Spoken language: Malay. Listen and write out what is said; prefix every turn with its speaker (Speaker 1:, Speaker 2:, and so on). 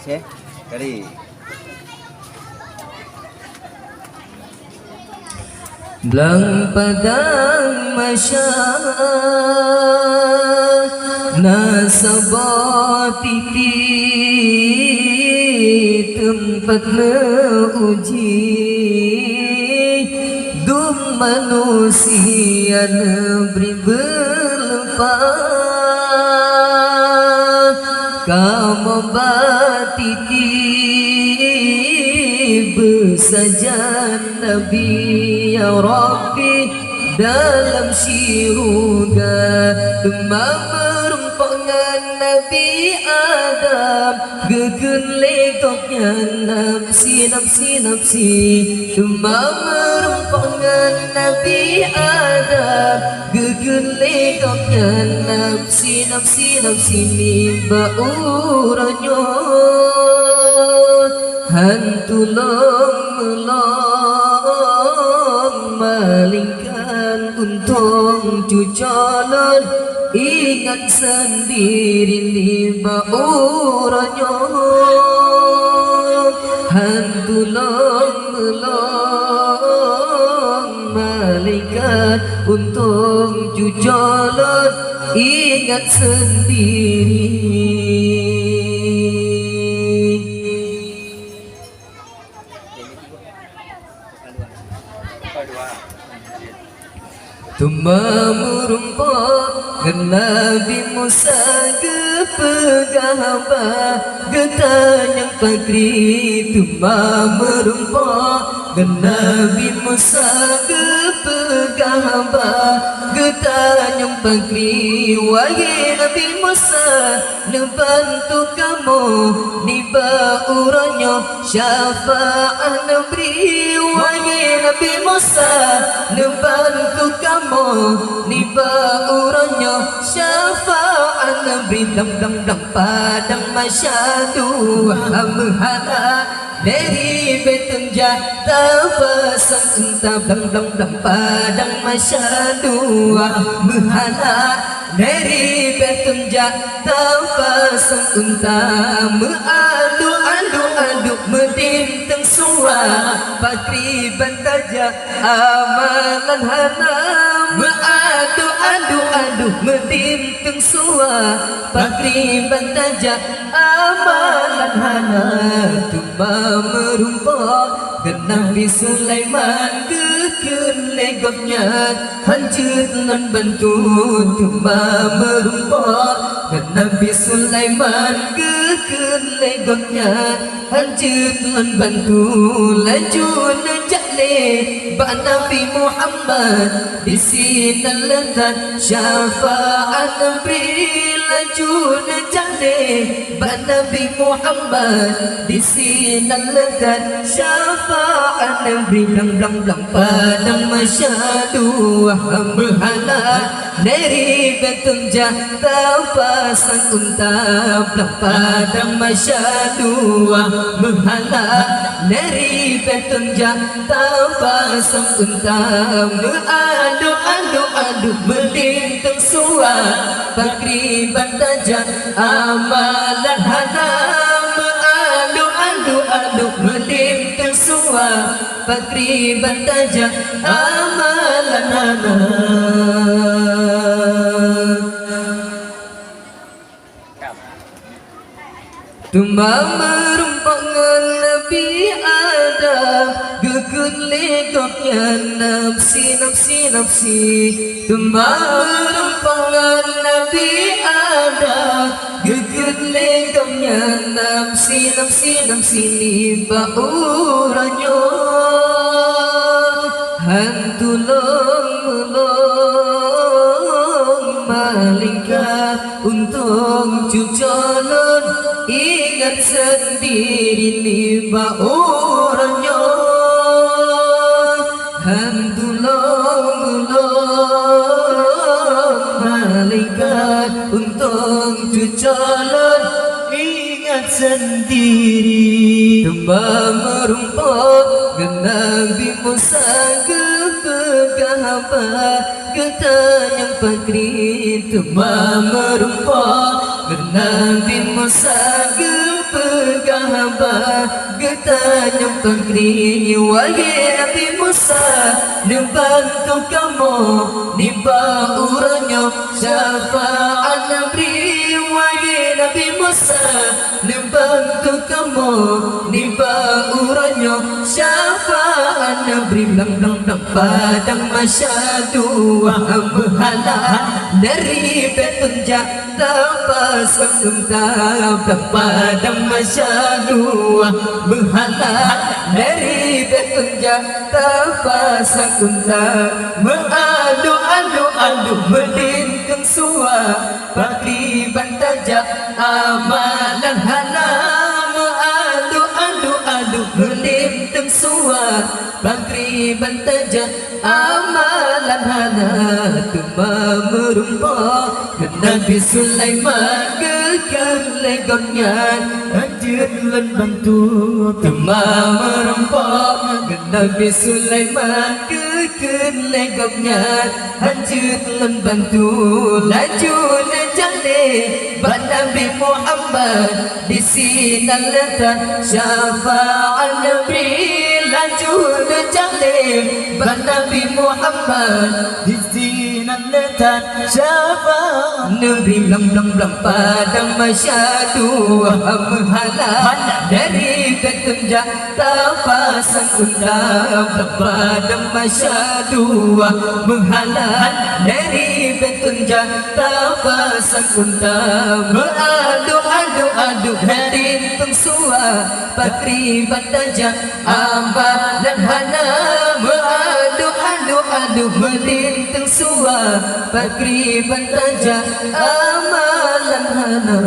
Speaker 1: saya dari
Speaker 2: Belang padang masyarakat nasabah titik tempat uji dum manusia beri berlepas kamu batiti besajan Nabi ya Rabbi dalam syurga demam merumpangan Nabi Adam gegen lekoknya nafsi demam merumpangan Nabi Adam gegen lekoknya nafsi nimba uranyo hantu long malingkan untung cucolon ingat sendiri lima uranyo hantu long malingkan untung cucolon ingat sendiri. Tumamurumpa Nabi Musa gepegahaba getanyang pagri tumamurumpa Nabi Musa gepegahaba getanyang pagri wahai Nabi Musa nebantu kamu niba uranyo syafa'an beri wahai Nabi Musa nebantu kamu niba uranyo syafa'an beri dam padang masyadu hamhala dari betun jata pasang entah dam padang masyadu hamhala dari betun jata pasang entah meadu medinteng suwa pakri bantaja amalan hana meadu medinteng suwa pakri bantaja amalan hana tumba merumpa Nabi Sulaiman gegen legoknya hancur nan bantu tumba merumpa Nabi Sulaiman gegen legoknya hancur nan bantu laju najale ba Nabi Muhammad di sini letak syafa'at beri laju najale ba Nabi Muhammad di sini letak syafa'at beri blang padang masyadu hamhala dari betun jata pasang unta blang padang masyadu hamhala dari betun jata pasang unta meadu melintang suwa pakri bantaja amalan hana meadu melintang suwa pakri bantaja amalan hana tumba merumpangan Nabi Adam gegen lekoknya nafsi tumba merumpangan Nabi Adam gegen lekoknya nafsi nimba uranyo hantu long malingkan untung cucolon ingat sendiri nimba uranyo hantu long malingkan untung cucolon ingat sendiri tumba merumpa Nabi Musa gepegahaba getanyang pagri tumba merumpa Nabi Musa gepegahaba sahabat getanya pagri wagi Nabi Musa membantu kamu nimba uranyo syafaat Nabi wagi Nabi Musa membantu kamu nimba uranyo syafaat Nabi lang padang masyadu wa amhala dari petunja tapas sentap padang masyadu wa amhala dari petunja tapas sentap adu melintang suwa pagi bantaja amalan hana adu melintang suwa pagi bantaja amalan hana tuma merumpah Nabi Sulaiman gegar legotnya anjir lan bantu tuma merumpah Nabi Sulaiman gegar legotnya anjir lan bantu laju nejale Nabi Muhammad di sini letak syafaat Nabi laju nejale Nabi Muhammad di sini letak syafaat Nabi lam padang masyadu amhala dari ketunja tapasan undang padang masyadu amhala dari ketunja tapasan undang adu dari pengsuah patri bantaja ambalan hana adu melintang suah pagri bantaja amalan hana